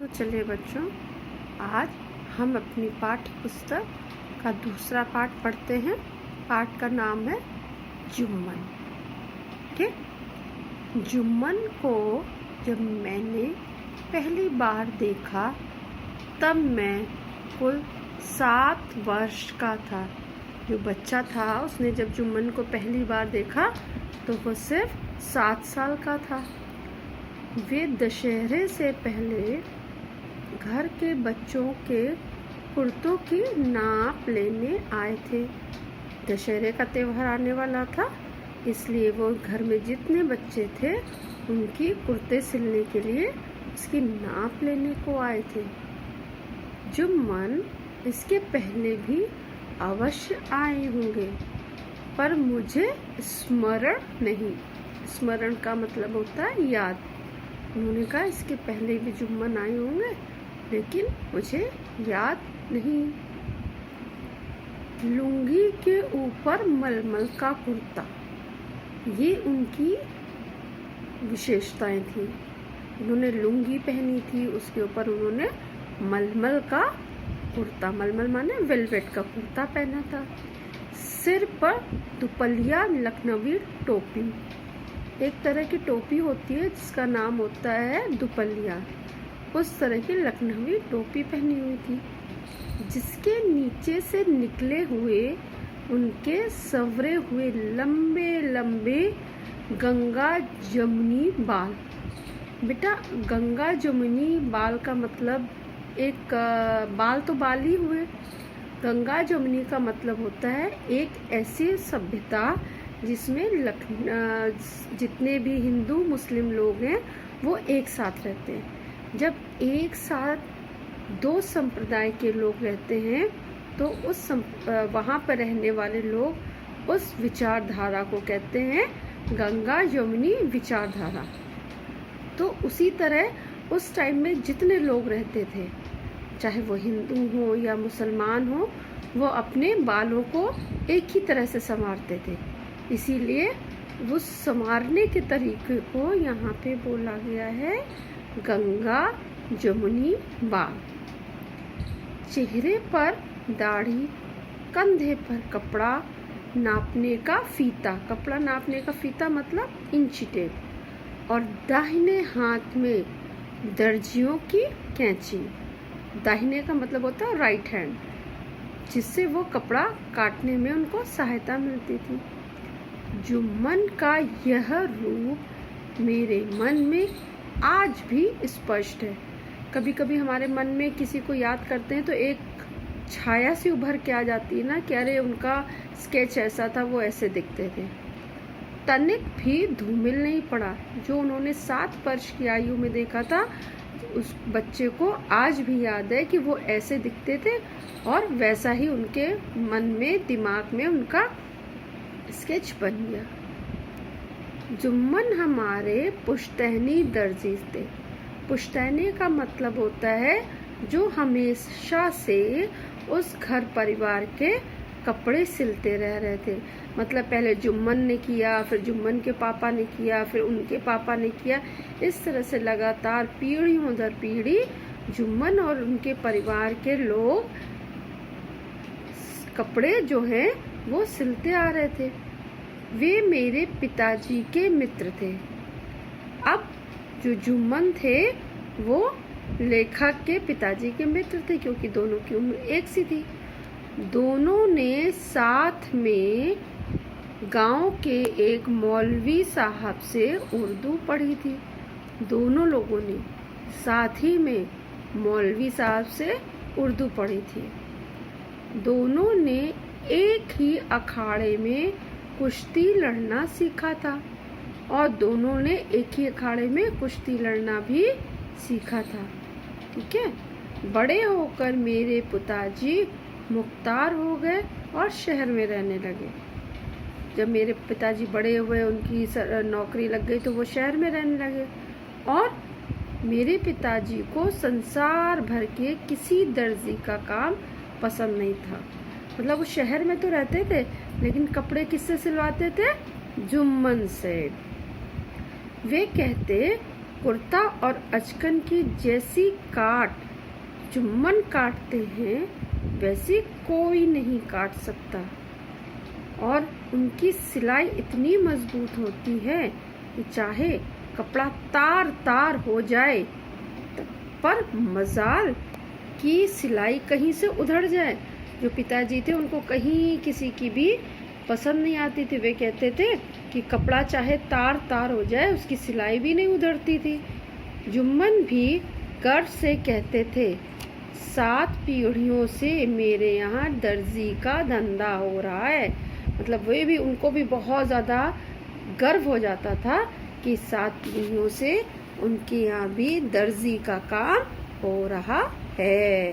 तो चलिए बच्चों, आज हम अपनी पाठ्य पुस्तक का दूसरा पाठ पढ़ते हैं। पाठ का नाम है जुम्मन। ठीक, जुम्मन को जब मैंने पहली बार देखा तब मैं कुल 7 वर्ष का था। जो बच्चा था उसने जब जुम्मन को पहली बार देखा तो वो सिर्फ 7 साल का था। वे दशहरे से पहले घर के बच्चों के कुर्तों की नाप लेने आए थे। दशहरे का त्यौहार आने वाला था, इसलिए वो घर में जितने बच्चे थे उनकी कुर्ते सिलने के लिए उसकी नाप लेने को आए थे। जुम्मन इसके पहले भी अवश्य आए होंगे, पर मुझे स्मरण नहीं। स्मरण का मतलब होता है याद। उन्होंने कहा इसके पहले भी जुम्मन आए होंगे, लेकिन मुझे याद नहीं। लुंगी के ऊपर मलमल का कुर्ता, ये उनकी विशेषताएं थी। उन्होंने लुंगी पहनी थी, उसके ऊपर उन्होंने मलमल का कुर्ता, मलमल माने वेलवेट का कुर्ता पहना था। सिर पर दुपलिया लखनवी टोपी, एक तरह की टोपी होती है जिसका नाम होता है दुपलिया, उस तरह की लखनवी टोपी पहनी हुई थी, जिसके नीचे से निकले हुए उनके संवरे हुए लंबे लंबे गंगा जमुनी बाल। बेटा, गंगा जमुनी बाल का मतलब एक बाल तो बाल ही हुए। गंगा जमुनी का मतलब होता है एक ऐसी सभ्यता जिसमें जितने भी हिंदू मुस्लिम लोग हैं वो एक साथ रहते हैं। जब एक साथ 2 संप्रदाय के लोग रहते हैं तो वहाँ पर रहने वाले लोग उस विचारधारा को कहते हैं गंगा जमुनी विचारधारा। तो उसी तरह उस टाइम में जितने लोग रहते थे, चाहे वो हिंदू हो या मुसलमान हो, वो अपने बालों को एक ही तरह से संवारते थे। इसीलिए वो संवारने के तरीके को यहाँ पे बोला गया है गंगा जमुनी बाल। चेहरे पर दाढ़ी, कंधे पर कपड़ा नापने का फीता, कपड़ा नापने का फीता मतलब इंची टेप, और दाहिने हाथ में दर्जियों की कैंची। दाहिने का मतलब होता है राइट हैंड, जिससे वो कपड़ा काटने में उनको सहायता मिलती थी। जुम्मन का यह रूप मेरे मन में आज भी स्पष्ट है। कभी कभी हमारे मन में किसी को याद करते हैं तो एक छाया सी उभर के आ जाती है ना कि अरे उनका स्केच ऐसा था, वो ऐसे दिखते थे। तनिक भी धूमिल नहीं पड़ा। जो उन्होंने 7 वर्ष की आयु में देखा था, उस बच्चे को आज भी याद है कि वो ऐसे दिखते थे, और वैसा ही उनके मन में, दिमाग में उनका स्केच बन गया। जुम्मन हमारे पुश्तैनी दर्जी थे। पुश्तैनी का मतलब होता है जो हमेशा से उस घर परिवार के कपड़े सिलते रह रहे थे। मतलब पहले जुम्मन ने किया, फिर जुम्मन के पापा ने किया, फिर उनके पापा ने किया। इस तरह से लगातार पीढ़ियों दर पीढ़ी जुम्मन और उनके परिवार के लोग कपड़े जो हैं वो सिलते आ रहे थे। वे मेरे पिताजी के मित्र थे। अब जो जुम्मन थे वो लेखक के पिताजी के मित्र थे, क्योंकि दोनों की उम्र एक सी थी। दोनों ने साथ में गांव के एक मौलवी साहब से उर्दू पढ़ी थी। दोनों लोगों ने साथ ही में मौलवी साहब से उर्दू पढ़ी थी। दोनों ने एक ही अखाड़े में कुश्ती लड़ना सीखा था, और दोनों ने एक ही अखाड़े में कुश्ती लड़ना भी सीखा था। ठीक है। बड़े होकर मेरे पिताजी मुख्तार हो गए और शहर में रहने लगे। जब मेरे पिताजी बड़े हुए, उनकी नौकरी लग गई, तो वो शहर में रहने लगे। और मेरे पिताजी को संसार भर के किसी दर्जी का काम पसंद नहीं था। मतलब वो शहर में तो रहते थे, लेकिन कपड़े किससे सिलवाते थे? जुम्मन से। वे कहते कुर्ता और अचकन की जैसी काट जुम्मन काटते हैं वैसी कोई नहीं काट सकता। और उनकी सिलाई इतनी मजबूत होती है कि चाहे कपड़ा तार तार हो जाए पर मजाल की सिलाई कहीं से उधड़ जाए। जो पिताजी थे उनको कहीं किसी की भी पसंद नहीं आती थी। वे कहते थे कि कपड़ा चाहे तार तार हो जाए उसकी सिलाई भी नहीं उधड़ती थी। जुम्मन भी गर्व से कहते थे, 7 पीढ़ियों से मेरे यहाँ दर्जी का धंधा हो रहा है। मतलब वे भी, उनको भी बहुत ज़्यादा गर्व हो जाता था कि 7 पीढ़ियों से उनके यहाँ भी दर्जी का काम हो रहा है।